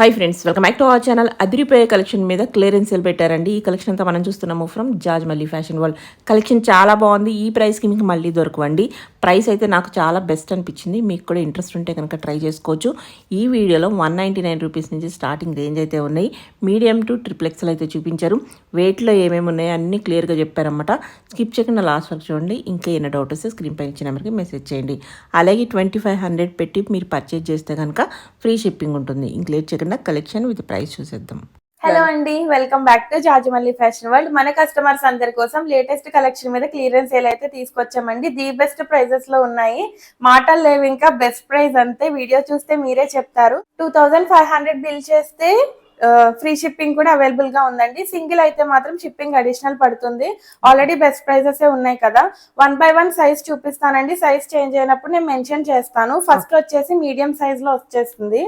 Hi friends, welcome back to our channel. అదిరిపోయే collection మీద clearance sale పెట్టారండి. ఈ కలెక్షన్ అంతా మనం చూస్తున్నాము from jazz Malli fashion world. Collection చాలా బాగుంది. ఈ ప్రైస్కి మీకు మళ్ళీ దొరకవండి. ప్రైస్ అయితే నాకు చాలా బెస్ట్ అనిపించింది. మీకు కూడా ఇంట్రెస్ట్ ఉంటే కనుక ట్రై చేసుకోవచ్చు. ఈ వీడియోలో 199 రూపీస్ నుంచి స్టార్టింగ్ రేంజ్ అయితే ఉన్నాయి. మీడియం టు ట్రిపుల్ ఎక్స్ఎల్ అయితే చూపించారు. వెయిట్లో ఏమేమి ఉన్నాయో అన్నీ క్లియర్గా చెప్పారన్నమాట. స్కిప్ చేయకుండా లాస్ట్ వరకు చూడండి. ఇంకా ఏమైనా డౌట్ వస్తే స్క్రీన్ పై ఇచ్చిన నెంబర్కి మెసేజ్ చేయండి. అలాగే 2500 పెట్టి మీరు పర్చేజ్ చేస్తే కనుక ఫ్రీ షిప్పింగ్ ఉంటుంది. ఇంక లేట్ చేయకుండా కలెక్షన్ విత్ ప్రైస్ చూసేద్దాం. హలో అండి, welcome back to Jajimalli fashion world. మన కస్టమర్స్ అందరి కోసం లేటెస్ట్ కలెక్షన్ మీద క్లియరెన్స్ సేల్ అయితే తీసుకొచ్చామండి. ది బెస్ట్ ప్రైజెస్ లో ఉన్నాయి. మాటలు లేవు, ఇంకా బెస్ట్ ప్రైస్ అంతే. వీడియో చూస్తే మీరే చెప్తారు. 2500 బిల్ చేస్తే ఫ్రీ షిప్పింగ్ కూడా అవైలబుల్ గా ఉందండి. సింగిల్ అయితే మాత్రం షిప్పింగ్ అడిషనల్ పడుతుంది. ఆల్రెడీ బెస్ట్ ప్రైజెస్ ఉన్నాయి కదా. 1 by 1 సైజ్ చూపిస్తానండి. సైజ్ చేంజ్ అయినప్పుడు నేను మెన్షన్ చేస్తాను. ఫస్ట్ వచ్చేసి మీడియం సైజ్ లో వచ్చేస్తుంది.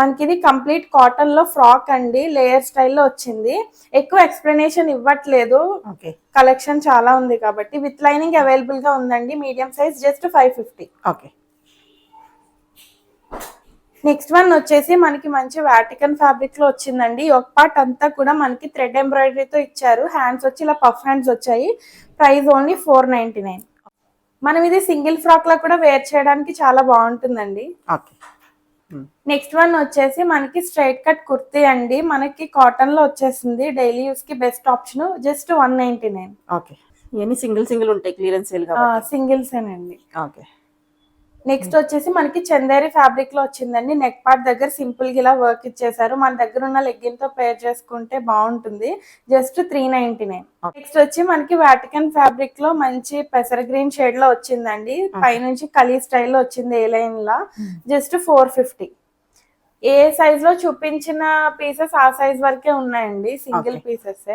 మనకి ఇది కంప్లీట్ కాటన్ లో ఫ్రాక్ అండి, లేయర్ స్టైల్లో వచ్చింది. ఎక్కువ ఎక్స్ప్లెనేషన్ ఇవ్వట్లేదు, కలెక్షన్ చాలా ఉంది కాబట్టి. విత్ లైనింగ్ అవైలబుల్ గా ఉందండి. Medium size just 550. Okay. Next one వచ్చేసి మనకి మంచి వాటికన్ ఫ్యాబ్రిక్ లో వచ్చిందండి. ఒక పార్ట్ అంతా కూడా మనకి థ్రెడ్ ఎంబ్రాయిడరీతో ఇచ్చారు. హ్యాండ్స్ వచ్చి ఇలా పఫ్ హ్యాండ్స్ వచ్చాయి. Price only 499. మనం ఇది సింగిల్ ఫ్రాక్ లా కూడా వేర్ చేయడానికి చాలా బాగుంటుందండి. నెక్స్ట్ వన్ వచ్చేసి మనకి స్ట్రైట్ కట్ కుర్తీ అండి. మనకి కాటన్ లో వచ్చేసింది. డైలీ యూస్ కి బెస్ట్ ఆప్షన్. జస్ట్ 199. ఓకే. ఇవన్నీ సింగిల్ ఉంటాయి. క్లియరెన్స్ సేల్ కాబట్టి సింగిల్స్ అండి. ఓకే. నెక్స్ట్ వచ్చేసి మనకి చందేరి ఫ్యాబ్రిక్ లో వచ్చిందండి. నెక్ పార్ట్ దగ్గర సింపుల్ గా ఇలా వర్క్ ఇచ్చేసారు. మన దగ్గర ఉన్న లెగ్గిన్ తో పేర్ చేసుకుంటే బాగుంటుంది. జస్ట్ 399. నెక్స్ట్ వచ్చి మనకి వాటికన్ ఫ్యాబ్రిక్ లో మంచి పెసర గ్రీన్ షేడ్ లో వచ్చిందండి. పైనుంచి కలీ స్టైల్ లో వచ్చింది ఏ లైన్ లా. జస్ట్ 450. ఏ సైజ్ లో చూపించిన పీసెస్ ఆ సైజ్ వరకే ఉన్నాయండి, సింగిల్ పీసెస్.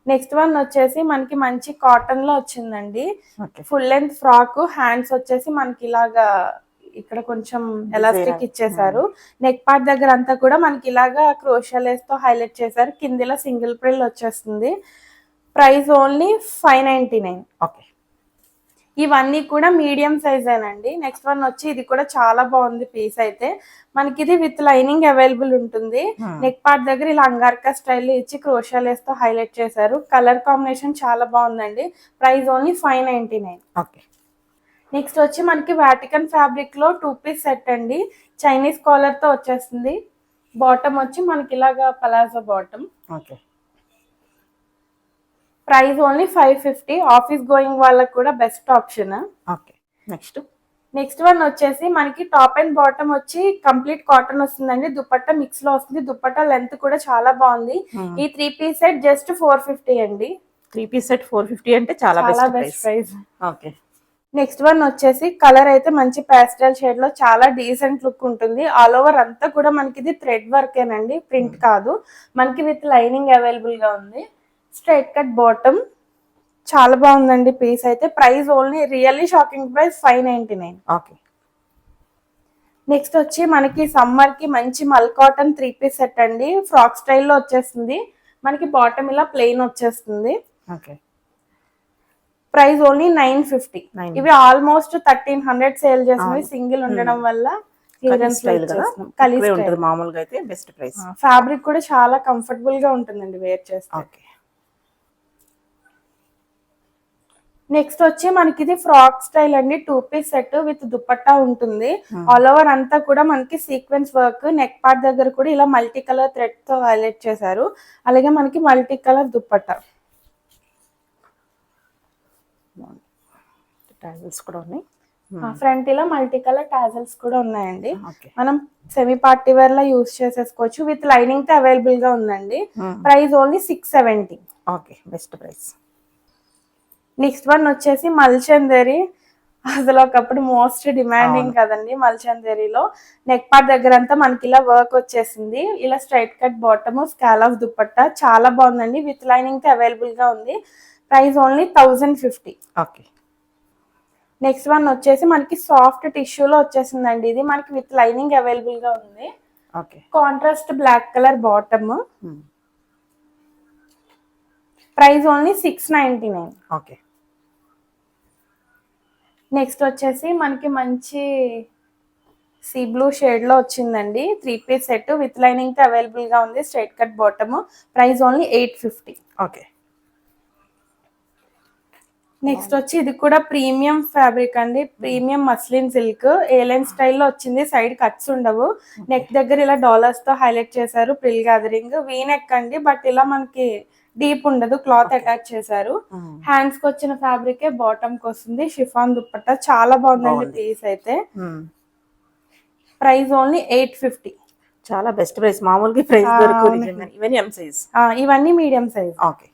నెక్స్ట్ వన్ వచ్చేసి మనకి మంచి కాటన్ లో వచ్చిందండి. Full length frock. హ్యాండ్స్ వచ్చేసి మనకి ఇలాగా ఇక్కడ కొంచెం ఎలాస్టిక్ ఇచ్చేసారు. నెక్ పార్ట్ దగ్గర అంతా కూడా మనకి ఇలాగా క్రోషియా లేస్ తో హైలైట్ చేశారు. కిందిలో సింగిల్ ప్రిల్ వచ్చేస్తుంది. Price only 599. ఓకే. ఇవన్నీ కూడా మీడియం సైజ్ ఏనండి. నెక్స్ట్ వన్ వచ్చి ఇది కూడా చాలా బాగుంది పీస్ అయితే. మనకి ఇది విత్ లైనింగ్ అవైలబుల్ ఉంటుంది. నెక్ పార్ట్ దగ్గర ఇలా అంగార్కా స్టైల్ ఇచ్చి క్రోషియా లేస్ తో హైలైట్ చేశారు. కలర్ కాంబినేషన్ చాలా బాగుందండి. Price only 599. ఓకే. నెక్స్ట్ వచ్చి మనకి వాటికన్ ఫ్యాబ్రిక్ లో 2 పీస్ సెట్ అండి. చైనీస్ కాలర్ తో వచ్చేస్తుంది. బాటమ్ వచ్చి మనకి ఇలాగా palazzo bottom. Okay. Price only 550. Office going వాళ్ళకి కూడా best option. Okay. Next one వచ్చేసి మనకి టాప్ అండ్ బాటమ్ వచ్చి కంప్లీట్ కాటన్ వస్తుందండి. దుపట్టా మిక్స్ లో వస్తుంది. దుపట్టా లెంత్ కూడా చాలా బాగుంది. ఈ 3 పీస్ సెట్ జస్ట్ 450 అండి. 3 పీస్ సెట్ 450 అంటే చాలా best price. Okay. Next one వచ్చేసి కలర్ అయితే మంచి పాస్టల్ షేడ్ లో చాలా డీసెంట్ లుక్ ఉంటుంది. ఆల్ ఓవర్ అంతా కూడా మనకి ఇది థ్రెడ్ వర్కేనండి, ప్రింట్ కాదు. మనకి విత్ లైనింగ్ అవైలబుల్ గా ఉంది. Straight cut bottom. చాలా బాగుందండి పీస్ అయితే. Price only really shocking price 599. Okay. Next వచ్చి మనకి సమ్మర్ కి మంచి మల్ కాటన్ 3 పీస్ సెట్ అండి. ఫ్రాక్ స్టైల్లో వచ్చేస్తుంది. మనకి బాటమ్ ఇలా ప్లెయిన్ వచ్చేస్తుంది. ఓకే. Price only 950. ఇవి ఆల్మోస్ట్ 1300 సేల్ చేసినవి. సింగిల్ ఉండడం వల్ల మామూలుగా అయితే బెస్ట్ ప్రైస్. ఫ్యాబ్రిక్ కూడా చాలా కంఫర్టబుల్ గా ఉంటుందండి వేర్ చేస్తే. ఓకే. నెక్స్ట్ వచ్చి మనకి ఇది ఫ్రాక్ స్టైల్ అండి. 2 పీస్ సెట్ విత్ దుపట్టా ఉంటుంది. ఆల్ ఓవర్ అంతా కూడా మనకి సీక్వెన్స్ వర్క్. నెక్ పార్ట్ దగ్గర కూడా ఇలా మల్టీ కలర్ థ్రెడ్ తో హైలైట్ చేశారు. అలాగే మనకి మల్టీ కలర్ దుపట్టా. ఫ్రంట్ ఇలా మల్టీ కలర్ టాజల్స్ కూడా ఉన్నాయండి. మనం సెమీ పార్టీ వేర్ లా యూస్ చేసేసుకోవచ్చు. విత్ లైనింగ్ తో అవైలబుల్ గా ఉందండి. Price only 670. Okay, best price. Next one వచ్చేసి మల్చందేరి. అసలు ఒకప్పుడు మోస్ట్ డిమాండింగ్ కదండి మల్చందేరిలో. నెక్ పార్ట్ దగ్గర అంతా మనకి ఇలా వర్క్ వచ్చేసింది. ఇలా straight cut bottom, scallop dupatta చాలా బాగుందండి. విత్ లైనింగ్ తో అవైలబుల్ గా ఉంది. Price only 1050. Okay. Next one వచ్చేసి మనకి సాఫ్ట్ టిష్యూలో వచ్చేసిందండి. ఇది మనకి విత్ లైనింగ్ అవైలబుల్ గా ఉంది. Okay. Contrast black colour bottom. Price only 699. Okay. Next వచ్చేసి మనకి మంచి సీ బ్లూ షేడ్ లో వచ్చిందండి. 3-piece సెట్ విత్ లైనింగ్ తో అవైలబుల్ గా ఉంది. Straight cut bottom, price only 850. Okay. Next వచ్చి ఇది కూడా ప్రీమియం ఫ్యాబ్రిక్ అండి. ప్రీమియం మస్లిన్ సిల్క్ ఏలైన్ స్టైల్లో వచ్చింది. సైడ్ కట్స్ ఉండవు. నెక్ దగ్గర ఇలా డాలర్స్ తో హైలైట్ చేశారు. ప్రిల్ గ్యాదరింగ్ వీ నెక్ అండి, బట్ ఇలా మనకి డీప్ ఉండదు. క్లాత్ అటాచ్ చేశారు. హ్యాండ్స్ కి వచ్చిన ఫ్యాబ్రిక్ బాటమ్ కి వస్తుంది. షిఫాన్ దుప్పట్టా చాలా బాగుందండి పీస్ అయితే. Price only 850. చాలా బెస్ట్ ప్రైస్. మామూలుగా ప్రైస్ దొరకదు. ఇవన్నీ ఎం సైజ్. ఇవన్నీ మీడియం సైజ్. ఓకే.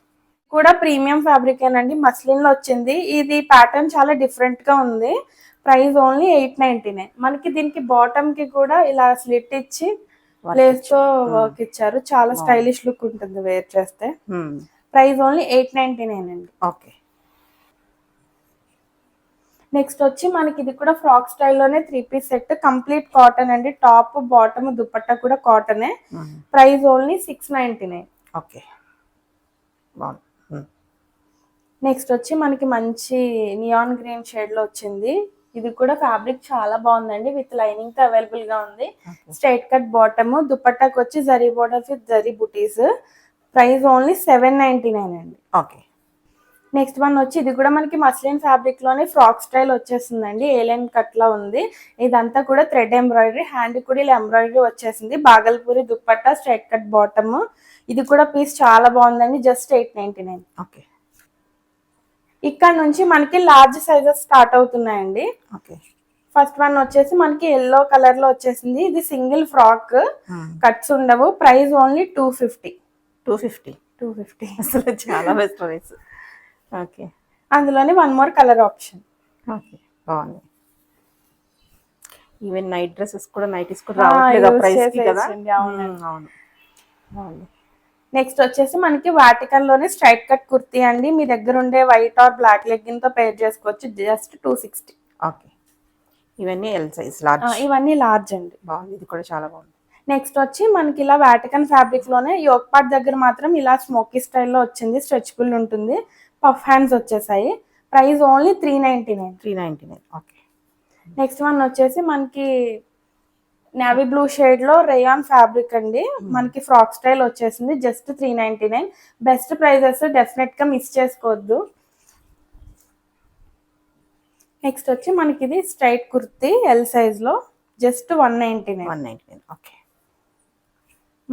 కూడా ప్రీమియం ఫ్యాబ్రిక్ ఏనండి, మస్లిన్ లో వచ్చింది. ఇది ప్యాటర్న్ చాలా డిఫరెంట్ గా ఉంది. Price only 899. మనకి దీనికి బాటమ్ కి కూడా ఇలా స్లిట్ ఇచ్చి లేస్ తో వర్క్ ఇచ్చారు. చాలా స్టైలిష్ లుక్ ఉంటుంది వేర్ చేస్తే. ప్రైస్ ఓన్లీ 899 అండి. ఓకే. నెక్స్ట్ వచ్చి మనకి ఇది కూడా ఫ్రాక్ స్టైల్లోనే 3-piece సెట్, కంప్లీట్ కాటన్ అండి. టాప్ బాటమ్ దుపట్టా కూడా కాటనే. Price only 699. ఓకే. నెక్స్ట్ వచ్చి మనకి మంచి నియాన్ గ్రీన్ షేడ్ లో వచ్చింది. ఇది కూడా ఫ్యాబ్రిక్ చాలా బాగుందండి. విత్ లైనింగ్ తో అవైలబుల్ గా ఉంది. స్ట్రైట్ కట్ బాటమ్, దుపట్టాకి వచ్చి zari borders with zari buttis. Price only 799 అండి. ఓకే. నెక్స్ట్ వన్ వచ్చి ఇది కూడా మనకి మస్లిన్ ఫ్యాబ్రిక్ లోనే ఫ్రాక్ స్టైల్ వచ్చేసిందండి. ఏలైన్ కట్ లా ఉంది. ఇదంతా కూడా థ్రెడ్ ఎంబ్రాయిడరీ, హ్యాండ్ కూడా ఇలా ఎంబ్రాయిడరీ వచ్చేసింది. Bhagalpuri dupatta, straight cut bottom. ఇది కూడా పీస్ చాలా బాగుందండి. జస్ట్ 899. ఓకే. ఇక్కడ నుంచి మనకి లార్జ్ సైజెస్ స్టార్ట్ అవుతున్నాయండి. ఓకే. ఫస్ట్ వన్ వచ్చేసి మనకి ఎల్లో కలర్ లో వచ్చేసింది. ఇది సింగిల్ ఫ్రాక్, కట్స్ ఉండవు. Price only 250. 250 అసలు చాలా బెస్ట్ ప్రైస్. ఓకే. అందులోనే one more colour option. Okay. బాగుంది. ఈవెన్ నైట్ డ్రెస్సెస్ కూడా, నైటీస్ కూడా రావట్లేదు ఆ ప్రైస్ కి కదా. అవును. బాగుంది. నెక్స్ట్ వచ్చేసి మనకి వాటికన్ లోనే స్ట్రైట్ కట్ కుర్తీ అండి. మీ దగ్గర ఉండే వైట్ ఆర్ బ్లాక్ లెగ్గిన్ తో పేర్ చేసుకోవచ్చు. జస్ట్ 260. ఓకే. ఇవన్నీ ఎల్ సైజ్, లార్జ్. ఇవన్నీ లార్జ్ అండి. బాగుంది. ఇది కూడా చాలా బాగుంది. నెక్స్ట్ వచ్చి మనకి ఇలా వాటికన్ ఫ్యాబ్రిక్ లోనే యోక్ పార్ట్ దగ్గర మాత్రం ఇలా స్మోకీ స్టైల్లో వచ్చింది. స్ట్రెచబుల్ ఉంటుంది. పఫ్ హ్యాండ్స్ వచ్చేసాయి. Price only 399. 399. Okay. Next one వచ్చేసి మనకి నేవీ బ్లూ షేడ్ లో రేయాన్ ఫ్యాబ్రిక్ అండి. మనకి ఫ్రాక్ స్టైల్ వచ్చేసింది. జస్ట్ 399. బెస్ట్ ప్రైజెస్, డెఫినెట్ గా మిస్ చేసుకోవద్దు. నెక్స్ట్ వచ్చి మనకి ఇది స్ట్రైట్ కుర్తీ ఎల్ సైజ్ లో, జస్ట్ 199. ఓకే.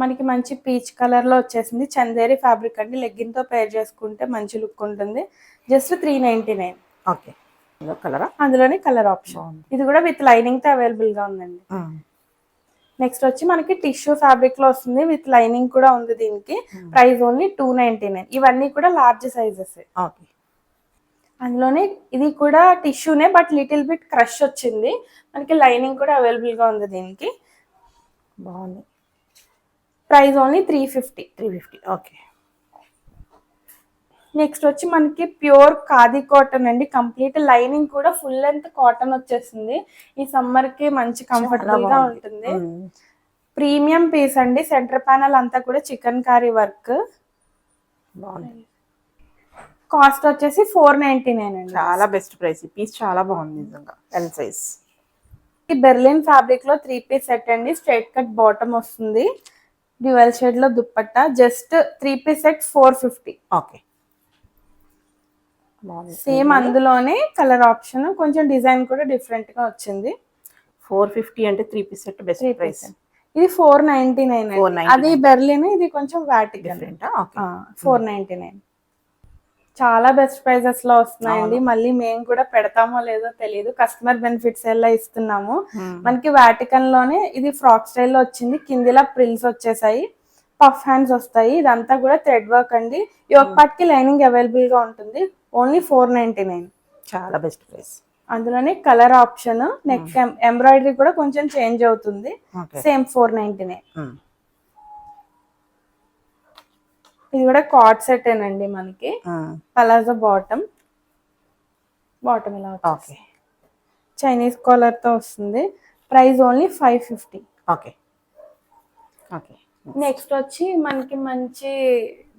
మనకి మంచి పీచ్ కలర్ లో వచ్చేసింది. చందేరి ఫ్యాబ్రిక్ అండి. లెగ్గిన్ తో పేర్ చేసుకుంటే మంచి లుక్ ఉంటుంది. జస్ట్ 399. ఓకే. కలరా? అందులోనే కలర్ ఆప్షన్. ఇది కూడా విత్ లైనింగ్ తో అవైలబుల్ గా ఉందండి. నెక్స్ట్ వచ్చి మనకి టిష్యూ ఫ్యాబ్రిక్ లో వస్తుంది. విత్ లైనింగ్ కూడా ఉంది దీనికి. Price only 299. ఇవన్నీ కూడా లార్జ్ సైజెస్. ఓకే. అందులోనే ఇది కూడా టిష్యూనే, బట్ లిటిల్ బిట్ క్రష్ వచ్చింది. మనకి లైనింగ్ కూడా అవైలబుల్ గా ఉంది దీనికి. బాగుంది. Price only 350. ఓకే. నెక్స్ట్ వచ్చి మనకి ప్యూర్ ఖాదీ కాటన్ అండి. కంప్లీట్ లైనింగ్ కూడా ఫుల్ లెంత్ కాటన్ వచ్చేసింది. ఈ సమ్మర్ కి మంచి కంఫర్టబుల్ గా ఉంటుంది. ప్రీమియం పీస్ అండి. సెంటర్ ప్యానల్ అంతా కూడా చికెన్ కారీ వర్క్. బాగుంది. కాస్ట్ వచ్చేసి 499 అండి. చాలా బెస్ట్ ప్రైస్. ఈ పీస్ చాలా బాగుంది నిజంగా. L size. ఈ బెర్లిన్ ఫ్యాబ్రిక్ లో 3-piece సెట్ అండి. స్ట్రైట్ కట్ బాటమ్ వస్తుంది. డ్యూయల్ షేడ్ లో dupatta. Just 3-piece set 450. Okay. Same అందులోనే కలర్ ఆప్షన్, కొంచెం డిజైన్ కూడా డిఫరెంట్ గా వచ్చింది. 450 అంటే 3-piece సెట్ బెస్ట్ ప్రైస్. ఇది 499. అది బెర్లిన్, ఇది కొంచెం వాటికన్. 499. చాలా బెస్ట్ ప్రైజెస్ లో వస్తున్నాయండి. మళ్ళీ మేము కూడా పెడతామో లేదో తెలియదు. కస్టమర్ బెనిఫిట్స్ ఎలా ఇస్తున్నాము. మనకి వాటికన్ లోనే ఇది ఫ్రాక్ స్టైల్లో వచ్చింది. కిందిలా ప్రిల్స్ వచ్చేసాయి. పఫ్ హ్యాండ్స్ వస్తాయి. ఇదంతా కూడా థ్రెడ్ వర్క్ అండి. యోక్ పార్ట్ కి లైనింగ్ అవైలబుల్ గా ఉంటుంది. ఓన్లీ 499. చాలా బెస్ట్ ప్రైస్. అందులోనే కలర్ ఆప్షన్, నెక్ ఎంబ్రాయిడరీ కూడా కొంచెం చేంజ్ అవుతుంది. సేమ్ 499. ఇది కూడా కార్డ్ సెట్ ఏనండి. మనకి పలాజో బాటమ్ ఇలా ఓకే. చైనీస్ కాలర్ తో వస్తుంది. Price only 550. Okay. Okay. Next వచ్చి మనకి మంచి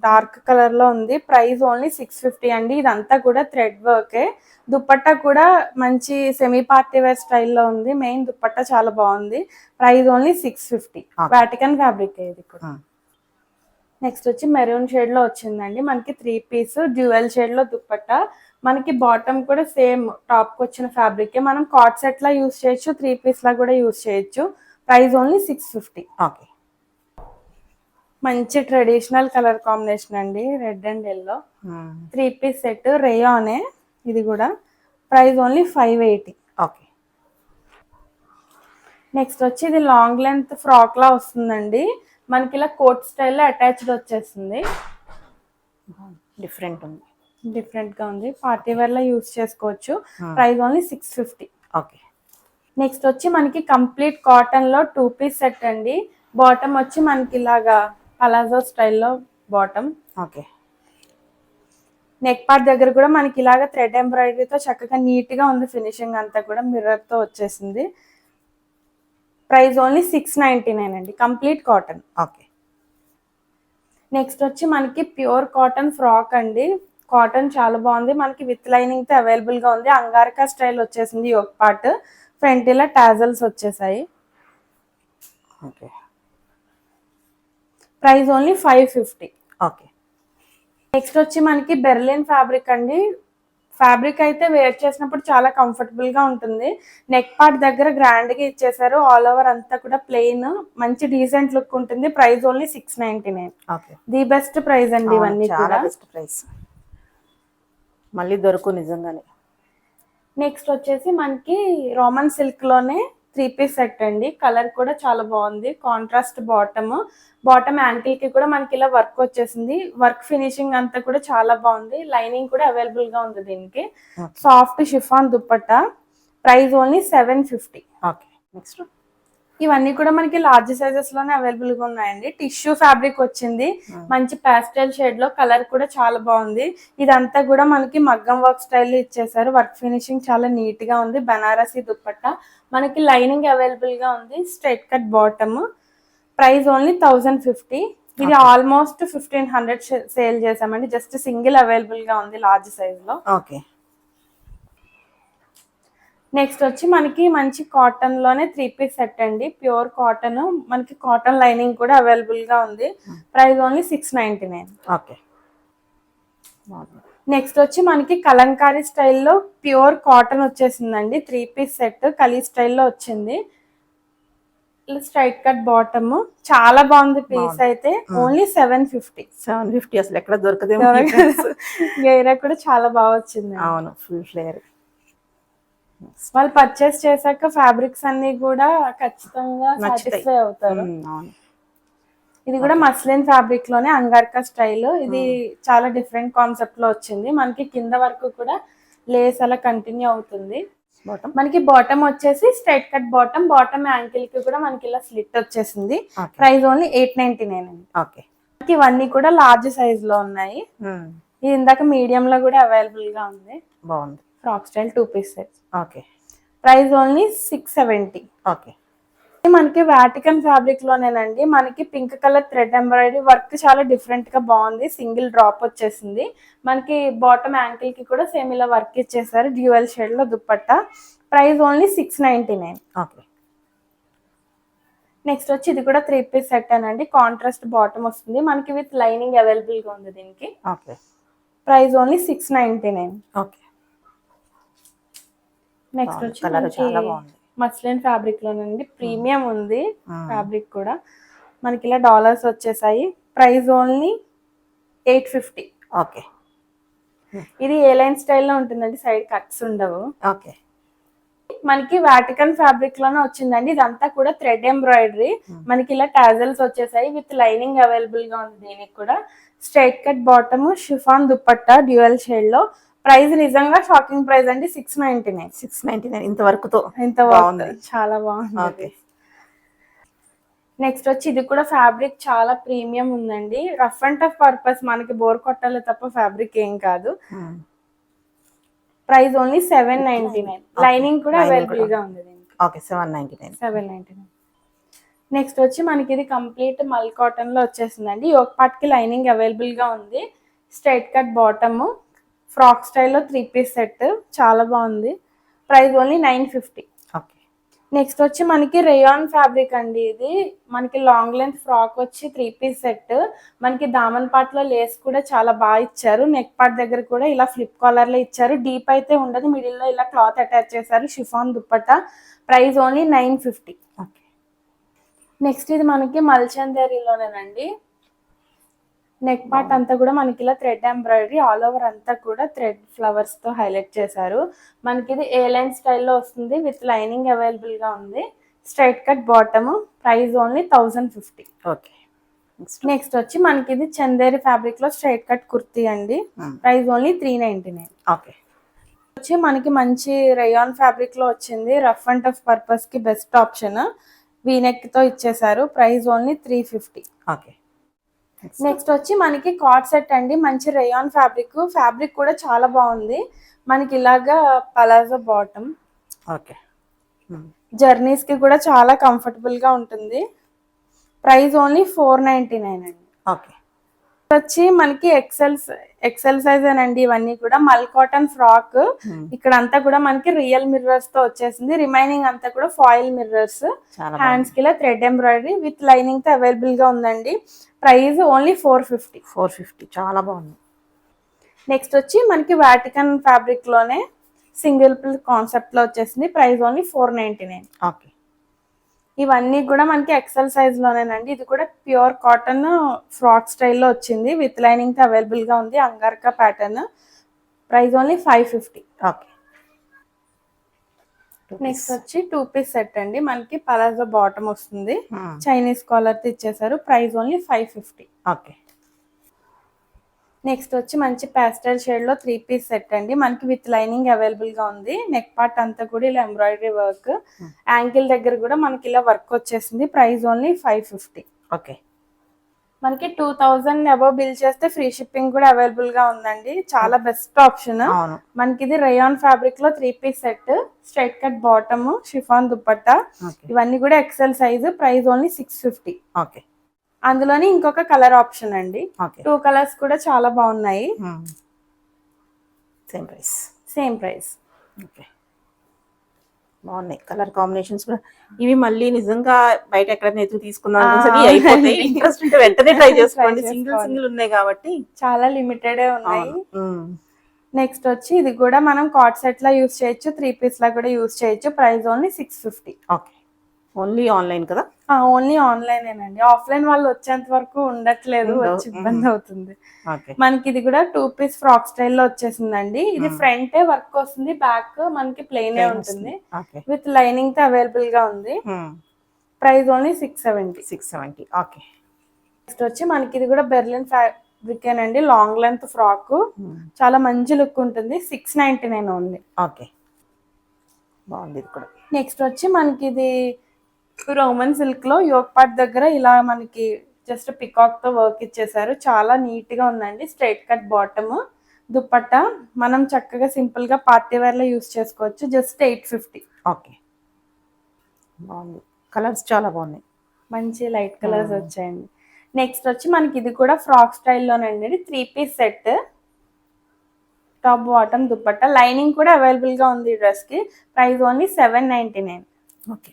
డార్క్ కలర్ లో ఉంది. ప్రైస్ ఓన్లీ 650 అండి. ఇదంతా కూడా థ్రెడ్ వర్కే. దుపట్టా కూడా మంచి సెమీ పార్టీ వేర్ స్టైల్లో ఉంది. మెయిన్ దుపట్టా చాలా బాగుంది. Price only 650. వాటికన్ ఫ్యాబ్రిక్ ఇది కూడా. నెక్స్ట్ వచ్చి మెరూన్ షేడ్ లో వచ్చిందండి. మనకి 3 పీస్ డ్యూయల్ షేడ్ లో దుపట్టా. మనకి బాటమ్ కూడా సేమ్ టాప్ కి వచ్చిన ఫ్యాబ్రిక్. మనం కాట్ సెట్ లా యూస్ చేయొచ్చు, 3 పీస్ లా కూడా యూస్ చేయొచ్చు. Price only 650. ఓకే. మంచి ట్రెడిషనల్ కలర్ కాంబినేషన్ అండి, red and yellow. 3 piece set రేయానే ఇది కూడా. Price only 580. ఓకే. నెక్స్ట్ వచ్చి ఇది లాంగ్ లెంత్ ఫ్రాక్ లా వస్తుందండి. మనకి ఇలా కోట్ స్టైల్లో అటాచ్డ్ వచ్చేస్తుంది. డిఫరెంట్ ఉంది, డిఫరెంట్ గా ఉంది. పార్టీ వేర్ లా యూస్ చేసుకోవచ్చు. Price only 650. ఓకే. నెక్స్ట్ వచ్చి మనకి కంప్లీట్ కాటన్ లో 2 పీస్ సెట్ అండి. బాటమ్ వచ్చి మనకి ఇలాగా పలాజో స్టైల్లో బాటమ్. ఓకే. నెక్ పార్ట్ దగ్గర కూడా మనకి ఇలాగ థ్రెడ్ ఎంబ్రాయిడరీతో చక్కగా నీట్ గా ఉంది. ఫినిషింగ్ అంతా కూడా మిర్రర్ తో వచ్చేసింది. ప్రైస్ ఓన్లీ 699 అండి. Complete cotton. ఓకే. నెక్స్ట్ వచ్చి మనకి ప్యూర్ కాటన్ ఫ్రాక్ అండి. కాటన్ చాలా బాగుంది. మనకి విత్ లైనింగ్ తో అవైలబుల్ గా ఉంది. అంగారకా స్టైల్ వచ్చేసింది. యోక్ పార్ట్ ఫ్రంట్ ఇలా టాజల్స్ వచ్చేసాయి. Okay. Price only 550. Okay. Next వచ్చి మనకి బెర్లిన్ ఫ్యాబ్రిక్ అండి. ఫ్యాబ్రిక్ అయితే వేర్ చేసినప్పుడు చాలా కంఫర్టబుల్ గా ఉంటుంది. నెక్ పార్ట్ దగ్గర గ్రాండ్ గా ఇచ్చేసారు. ఆల్ ఓవర్ అంతా కూడా ప్లెయిన్, మంచి డీసెంట్ లుక్ ఉంటుంది. Price only 699. Okay. The best price అండి ఇవన్నీ కూడా. బెస్ట్ ప్రైస్, మళ్ళీ దొరుకు నిజంగానే. నెక్స్ట్ వచ్చేసి మనకి రోమన్ సిల్క్ లోనే 3 పీస్ సెట్ అండి. కలర్ కూడా చాలా బాగుంది. కాంట్రాస్ట్ బాటమ్ యాంకిల్ కి కూడా మనకి ఇలా వర్క్ వచ్చేసింది. వర్క్ ఫినిషింగ్ అంతా కూడా చాలా బాగుంది. లైనింగ్ కూడా అవైలబుల్ గా ఉంది దీనికి. Soft chiffon dupatta. Price only 750. Okay. Next ఇవన్నీ కూడా మనకి లార్జ్ సైజెస్ లోనే అవైలబుల్ గా ఉన్నాయండి. టిష్యూ ఫ్యాబ్రిక్ వచ్చింది. మంచి పాస్టల్ షేడ్ లో కలర్ కూడా చాలా బాగుంది. ఇదంతా కూడా మనకి మగ్గం వర్క్ స్టైల్ ఇచ్చేసారు. వర్క్ ఫినిషింగ్ చాలా నీట్ గా ఉంది. బనారసి దుపట్టా. మనకి లైనింగ్ అవైలబుల్ గా ఉంది. Straight cut bottom. Price only 1050. ఇది ఆల్మోస్ట్ 1500 సేల్ చేసామండి. జస్ట్ సింగిల్ అవైలబుల్ గా ఉంది లార్జ్ సైజ్ లో. ఓకే. నెక్స్ట్ వచ్చి మనకి మంచి కాటన్ లోనే 3 పీస్ సెట్ అండి. Pure cotton. మనకి కాటన్ లైనింగ్ కూడా అవైలబుల్ గా ఉంది. Price only 699. ఓకే. నెక్స్ట్ వచ్చి మనకి కలంకారీ స్టైల్లో ప్యూర్ కాటన్ వచ్చేసిందండి. 3 పీస్ సెట్ కలీ స్టైల్లో వచ్చింది. Straight cut bottom. చాలా బాగుంది పీస్ అయితే. ఓన్లీ 750. 750 అసలు ఎక్కడ దొరకదే. గైరా కూడా చాలా బాగా వచ్చింది. అవును, ఫుల్ ఫ్లేయర్. వాళ్ళు పర్చేస్ చేశాక ఫ్యాబ్రిక్స్ అన్ని కూడా ఖచ్చితంగా సాటిస్ఫై అవుతారు. ఇది కూడా మస్లిన్ ఫ్యాబ్రిక్ లోనే అంగార్కా స్టైల్. ఇది చాలా డిఫరెంట్ కాన్సెప్ట్ లో వచ్చింది. మనకి కింద వరకు కూడా లేస్ అలా కంటిన్యూ అవుతుంది. మనకి బాటమ్ వచ్చేసి స్ట్రైట్ కట్ బాటమ్ యాంకిల్ కి కూడా మనకి ఇలా స్లిట్ వచ్చేసింది. ప్రైస్ ఓన్లీ 899 అండి. ఓకే. ఇవన్నీ కూడా లార్జ్ సైజ్ లో ఉన్నాయి. ఇది ఇందాక మీడియం లో కూడా అవైలబుల్ గా ఉంది. బాగుంది. Frock style 2 piece set. Okay. Price only 670. Okay. మనకి వాటికన్ ఫ్యాబ్రిక్ లోనేనండి. మనకి pink colour thread embroidery work చాలా డిఫరెంట్ గా బాగుంది. సింగిల్ డ్రాప్ వచ్చేసింది. మనకి బాటమ్ యాంకిల్ కి కూడా సేమ్ ఇలా వర్క్ ఇచ్చేసారు. డ్యూయల్ షేడ్ లో dupatta. Price only 699. Okay. Next వచ్చి ఇది కూడా 3 పీస్ సెట్ అనండి. కాంట్రాస్ట్ బాటమ్ వస్తుంది. మనకి విత్ లైనింగ్ అవైలబుల్ గా ఉంది దీనికి. Okay. Price only 699. Okay. Next వచ్చి మస్లిన్ ఫ్యాబ్రిక్ లోనండి. ప్రీమియం ఉంది ఫ్యాబ్రిక్ కూడా. మనకి ఇలా డాలర్స్ వచ్చేసాయి. Price only 850. ఓకే. ఇది ఏ లైన్ స్టైల్లో ఉంటుందండి. సైడ్ కట్స్ ఉండవు. ఓకే. మనకి వాటికన్ ఫ్యాబ్రిక్ లోనే వచ్చిందండి. ఇదంతా కూడా థ్రెడ్ ఎంబ్రాయిడరీ. మనకి ఇలా టాజల్స్ వచ్చేసాయి. విత్ లైనింగ్ అవైలబుల్ గా ఉంది దీనికి కూడా. Straight cut bottom chiffon dupatta dual shade లో. ప్రైస్ నిజంగా షాకింగ్ ప్రైస్ అండి. 699. 699 ఇంతవరకుతో. చాలా బాగుంది. నెక్స్ట్ వచ్చి ఇది కూడా ఫ్యాబ్రిక్ చాలా ప్రీమియం ఉందండి. రఫ్ అండ్ టఫ్ పర్పస్ మనకి బోర్ కొట్టాలి తప్ప ఫ్యాబ్రిక్ ఏం కాదు. Price only 799. లైనింగ్ కూడా అవైలబుల్ గా ఉంది దీనికి. ఓకే. 799. నెక్స్ట్ వచ్చి మనకి ఇది కంప్లీట్ మల్ కాటన్ లో వచ్చేసిందండి. యోక్ పార్ట్ కి లైనింగ్ అవైలబుల్ గా ఉంది. స్ట్రైట్ కట్ బాటమ్, ఫ్రాక్ స్టైల్లో 3 పీస్ సెట్ చాలా బాగుంది. Price only 950. ఓకే. నెక్స్ట్ వచ్చి మనకి రేయాన్ ఫ్యాబ్రిక్ అండి. ఇది మనకి లాంగ్ లెంత్ ఫ్రాక్ వచ్చి 3 పీస్ సెట్. మనకి దామన్ పార్ట్ లో లేస్ కూడా చాలా బాగా ఇచ్చారు. నెక్ పార్ట్ దగ్గర కూడా ఇలా ఫ్లిప్ కాలర్ లో ఇచ్చారు. డీప్ అయితే ఉండదు, మిడిల్ లో ఇలా క్లాత్ అటాచ్ చేశారు. Chiffon dupatta. Price only 950. Okay. Next ఇది మనకి మల్చందేరిలోనేనండి. నెక్ పార్ట్ అంతా కూడా మనకి ఇలా థ్రెడ్ ఎంబ్రాయిడరీ ఆల్ ఓవర్ అంతా కూడా థ్రెడ్ ఫ్లవర్స్ తో హైలైట్ చేశారు. మనకి ఇది ఏ లైన్ స్టైల్లో వస్తుంది, విత్ లైనింగ్ అవైలబుల్ గా ఉంది. Straight cut bottom. Price only 1050. Okay. Next వచ్చి మనకి ఇది చందేరి ఫ్యాబ్రిక్ లో స్ట్రైట్ కట్ కుర్తీ అండి. Price only 399. ఓకే. వచ్చి మనకి మంచి రేయాన్ ఫ్యాబ్రిక్ లో వచ్చింది. రఫ్ అండ్ టఫ్ పర్పస్ కి బెస్ట్ ఆప్షన్. వీనెక్ తో ఇచ్చేసారు. Price only 350. ఓకే. నెక్స్ట్ వచ్చి మనకి కార్డ్ సెట్ అండి. మంచి రేయాన్ ఫ్యాబ్రిక్ కూడా చాలా బాగుంది. మనకి ఇలాగా పలాజో బాటమ్. ఓకే. జర్నీస్ కి కూడా చాలా కంఫర్టబుల్ గా ఉంటుంది. ప్రైస్ ఓన్లీ 499 అండి. ఓకే. వచ్చి మనకి ఎక్సెల్ సైజ్ అండి. ఇవన్నీ కూడా మల్ కాటన్ ఫ్రాక్. ఇక్కడ అంతా కూడా మనకి రియల్ మిర్రర్స్ తో వచ్చేసింది. రిమైనింగ్ అంతా కూడా ఫాయిల్ మిర్రర్స్. హ్యాండ్స్ కి ఇలా థ్రెడ్ ఎంబ్రాయిడరీ విత్ లైనింగ్ తో అవైలబుల్ గా ఉందండి. Price only 450. 450. చాలా బాగుంది. నెక్స్ట్ వచ్చి మనకి వాటికన్ ఫ్యాబ్రిక్ లోనే సింగిల్ పిల్ కాన్సెప్ట్ లో వచ్చేసింది. Price only 499. ఓకే. ఇవన్నీ కూడా మనకి ఎక్సెల్ సైజ్ లోనేనండి. ఇది కూడా ప్యూర్ కాటన్ ఫ్రాక్ స్టైల్లో వచ్చింది. విత్ లైనింగ్ తో అవైలబుల్ గా ఉంది. Angarkha pattern. Price only 550. Okay. Next వచ్చి 2 పీస్ సెట్ అండి. మనకి పలాజో బాటమ్ వస్తుంది. చైనీస్ కాలర్ తో ఇచ్చేసారు. Price only 550. ఓకే. నెక్స్ట్ వచ్చి మంచి పాస్టల్ షేడ్ లో 3 పీస్ సెట్ అండి. మనకి విత్ లైనింగ్ అవైలబుల్ గా ఉంది. నెక్ పార్ట్ అంతా కూడా ఇలా ఎంబ్రాయిడరీ వర్క్. యాంకిల్ దగ్గర కూడా మనకి ఇలా వర్క్ వచ్చేసింది. Price only 550. ఓకే. మనకి 2000 అబౌవ్ బిల్ చేస్తే ఫ్రీ షిప్పింగ్ కూడా అవైలబుల్ గా ఉందండి. చాలా బెస్ట్ ఆప్షన్. మనకి ఇది రేయాన్ ఫ్యాబ్రిక్ లో 3 piece set. Straight cut bottom, chiffon dupatta. ఇవన్నీ కూడా XL size. Price only 650. Okay. అందులోని ఇంకొక కలర్ ఆప్షన్ అండి. 2 కలర్స్ కూడా చాలా బాగున్నాయి. Same price. ఓకే. బాగున్నాయి కలర్ కాంబినేషన్స్ కూడా. ఇవి మళ్ళీ నిజంగా బయట ఎక్కడైనా ఎదురు తీసుకున్నాను ఇంట్రెస్ట్ ఉంటే వెంటనే ట్రై చేసుకోండి. సింగిల్ ఉన్నాయి కాబట్టి చాలా లిమిటెడ్ ఉన్నాయి. నెక్స్ట్ వచ్చి ఇది కూడా మనం కార్డ్ సెట్ లా యూస్ చేయొచ్చు, 3 పీస్ లా కూడా యూస్ చేయొచ్చు. Price only 650. Okay. Only online కదా? ఓన్లీ ఆన్లైన్ ఏనండి. ఆఫ్లైన్ వాళ్ళు వచ్చేంత వరకు ఉండట్లేదు, వచ్చి ఇబ్బంది అవుతుంది. మనకి ఇది కూడా 2 పీస్ ఫ్రాక్ స్టైల్లో వచ్చేసిందండి. ఇది ఫ్రంట్ వర్క్ వస్తుంది, బ్యాక్ మనకి ప్లెయిన్ ఉంటుంది. విత్ లైనింగ్ తో అవైలబుల్ గా ఉంది. Price only 670. ఓకే. నెక్స్ట్ వచ్చి మనకి ఇది కూడా బెర్లిన్ ఫ్యాబ్రిక్ అండి. Long length frock. చాలా మంచి లుక్ ఉంటుంది. 699 ఓన్లీ. ఓకే. బాగుంది ఇది కూడా. నెక్స్ట్ వచ్చి మనకి ఇది రోమన్ సిల్క్ లో యోక్ పార్ట్ దగ్గర ఇలా మనకి జస్ట్ పికాక్ తో వర్క్ ఇచ్చేసారు. చాలా నీట్ గా ఉందండి. Straight cut bottom, dupatta. మనం చక్కగా సింపుల్ గా పార్టీ వేర్ లో యూస్ చేసుకోవచ్చు. జస్ట్ 850. ఓకే. బాగుంది. కలర్స్ చాలా బాగున్నాయి. మంచి లైట్ కలర్స్ వచ్చాయండి. నెక్స్ట్ వచ్చి మనకి ఇది కూడా ఫ్రాక్ స్టైల్లోనండి. 3 piece set. Top bottom dupatta. Lining కూడా అవైలబుల్ గా ఉంది ఈ డ్రెస్ కి. Price only 799. ఓకే.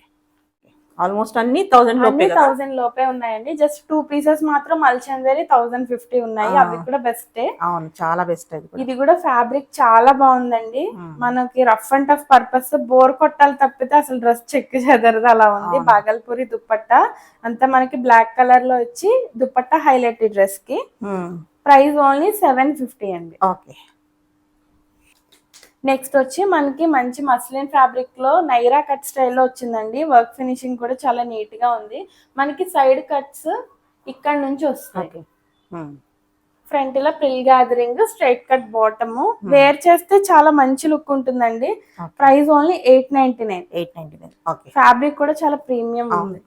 ఆల్మోస్ట్ అన్ని 1000 లోపే ఉన్నాయండి. జస్ట్ 2 పీసెస్ మాత్రం మల్చందేరి 1050 ఉన్నాయి. అవి కూడా బెస్టే. అవును, చాలా బెస్ట్. ఇది కూడా ఫ్యాబ్రిక్ చాలా బాగుందండి. మనకి rough and tough purpose bore కొట్టాలి తప్పితే అసలు డ్రెస్ చెక్ చెదరదు అలా ఉంది. బాగల్పూరి దుప్పట్టా అంతా మనకి బ్లాక్ కలర్ లో వచ్చి దుప్పట్టా హైలైట్ ఈ డ్రెస్ కి. ప్రైస్ ఓన్లీ 750 అండి. ఓకే. నెక్స్ట్ వచ్చి మనకి మంచి మస్లిన్ ఫ్యాబ్రిక్ లో నైరా కట్ స్టైల్లో వచ్చిందండి. వర్క్ ఫినిషింగ్ కూడా చాలా నీట్ గా ఉంది. మనకి సైడ్ కట్స్ ఇక్కడ నుంచి వస్తాయి. ఫ్రంట్ లో frill gathering, straight cut bottom. Wear చేస్తే చాలా మంచి లుక్ ఉంటుందండి. Price only 899. ఫ్యాబ్రిక్ కూడా చాలా ప్రీమియం ఉంది.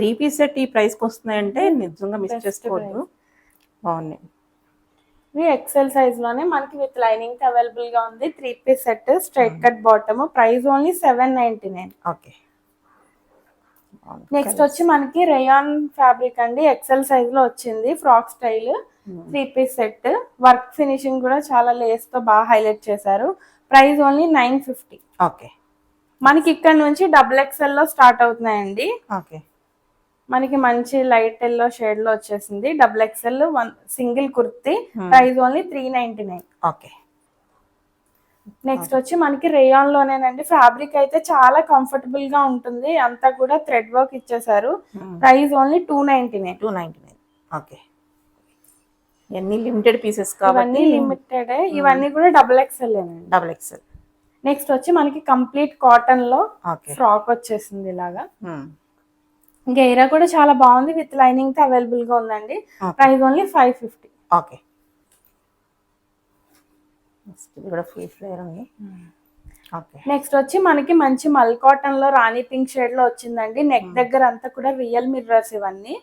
3 పీస్ సెట్ ఈ ప్రైస్ కి వస్తున్నాయంటే నిజంగా మిస్ చేసుకోవద్దు. బాగున్నాయి. ఇవి ఎక్సెల్ సైజ్ లోనే మనకి విత్ లైనింగ్ అవైలబుల్ గా ఉంది. 3 piece set, straight cut bottom. Price only 799. Okay. Next వచ్చి మనకి రేయాన్ ఫ్యాబ్రిక్ అండి, ఎక్సెల్ సైజ్ లో వచ్చింది, frock style 3-piece set. Work finishing కూడా చాలా లేస్ తో బాగా హైలైట్ చేశారు. Price only 950. ఓకే మనకి ఇక్కడ నుంచి XXL లో స్టార్ట్ అవుతున్నాయండి. ఓకే మనకి మంచి లైట్ ఎల్లో షేడ్ లో వచ్చేసింది. XXL single kurti. Price only 399. Okay next వచ్చి మనకి రేయాన్ లోనేనండి. ఫ్యాబ్రిక్ అయితే చాలా కంఫర్టబుల్ గా ఉంటుంది, అంతా కూడా థ్రెడ్ వర్క్ ఇచ్చేసారు. Price only 299. 299. ఓకే ఎన్ని లిమిటెడ్ పీసెస్ కాబట్టి ఇవన్నీ లిమిటెడ్. ఇవన్నీ కూడా XXL అండి. XXL. నెక్స్ట్ వచ్చి మనకి కంప్లీట్ కాటన్ లో ఓకే ఫ్రాక్ వచ్చేసింది ఇలాగా. గైరా కూడా చాలా బాగుంది, విత్ లైనింగ్ తో అవైలబుల్ గా ఉందండి. Price only 550. ఓకే ఇది కూడా ఫ్రీ ఫ్లేర్ ఉంది. ఓకే నెక్స్ట్ వచ్చి మనకి మంచి మల్ కాటన్ లో రాణి పింక్ షేడ్ లో వచ్చిందండి. నెక్ దగ్గర అంతా కూడా రియల్ మిర్రర్స్ ఇవన్నీ.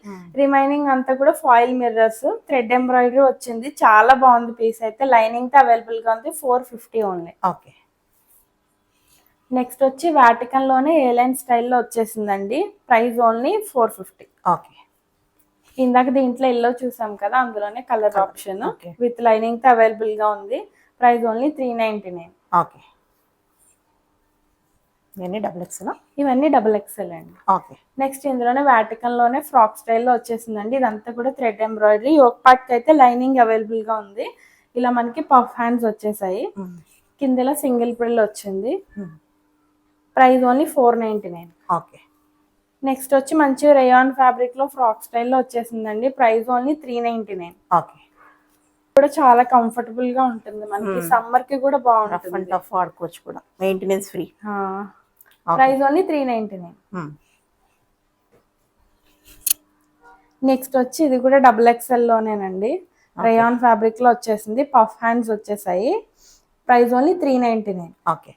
రిమైనింగ్ అంతా కూడా ఫాయిల్ మిర్రర్స్, థ్రెడ్ ఎంబ్రాయిడరీ వచ్చింది. చాలా బాగుంది పీస్ అయితే, లైనింగ్ తో అవైలబుల్ గా ఉంది. 450 ఓన్లీ. ఓకే నెక్స్ట్ వచ్చి వాటికన్ లోనే ఏ లైన్ స్టైల్లో వచ్చేసిందండి. Price only 450. ఓకే ఇందాక దీంట్లో ఎల్లో చూసాం కదా, అందులోనే colour option Okay. With lining తో అవైలబుల్ గా ఉంది. Price only 399. ఓకే ఇవన్నీ XXL. ఇవన్నీ XXL అండి. ఓకే నెక్స్ట్ ఇందులోనే వాటికన్ లోనే ఫ్రాక్ స్టైల్లో వచ్చేసిందండి. ఇదంతా కూడా థ్రెడ్ ఎంబ్రాయిడరీ. ఒక పార్ట్ కి అయితే లైనింగ్ అవైలబుల్ గా ఉంది. ఇలా మనకి పఫ్ హ్యాండ్స్ వచ్చేసాయి. కిందలో సింగిల్ ప్రిల్ వచ్చింది. Price only 499. ఓకే నెక్స్ట్ వచ్చి మంచి రేయాన్ ఫ్యాబ్రిక్ లో ఫ్రాక్ స్టైల్లో వచ్చేసిందండి. Price only 399. ఓకే కూడా చాలా కంఫర్టబుల్ గా ఉంటుంది, మనకి సమ్మర్ కి కూడా రఫ్ బాగుంటుంది. అండ్ టఫ్ వాడుకోవచ్చు కూడా, maintenance free. Price only 399. Next వచ్చి ఇది కూడా XXL లోనేనండి. రేయాన్ ఫ్యాబ్రిక్ లో వచ్చేసింది, పఫ్ హ్యాండ్స్ వచ్చేసాయి. Price only 399. ఓకే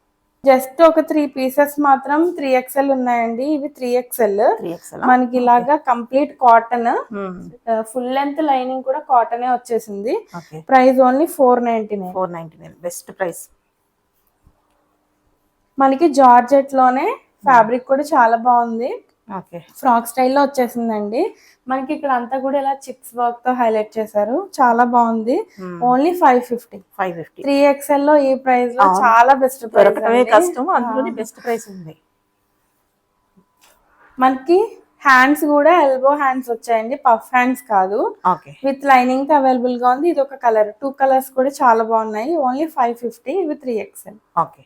జస్ట్ ఒక 3 పీసెస్ మాత్రం 3XL ఉన్నాయండి. ఇవి 3XL. 3XL. మనకి ఇలాగా complete cotton, full length lining కూడా కాటనే వచ్చేసింది. Okay price only 499. 499 best price. మనకి జార్జెట్ లోనే ఫ్యాబ్రిక్ కూడా చాలా బాగుంది, ఓకే ఫ్రాక్ స్టైల్లో వచ్చేసిందండి. మనకి ఇక్కడ అంతా కూడా ఇలా చిప్స్ వర్క్ తో హైలైట్ చేశారు, చాలా బాగుంది. ఓన్లీ 550. 550. 3XL లో ఈ ప్రైస్ లో చాలా బెస్ట్ దొరకటమే ప్రైస్. కష్టం, అందులోనే బెస్ట్ ప్రైస్ ఉంది. మనకి హ్యాండ్స్ కూడా ఎల్బో హ్యాండ్స్ వచ్చాయండి, పఫ్ హ్యాండ్స్ కాదు. ఓకే విత్ లైనింగ్ తో అవైలబుల్ గా ఉంది. ఇది ఒక కలర్, 2 కలర్స్ కూడా చాలా బాగున్నాయి. ఓన్లీ 550. ఇవి 3XL. ఓకే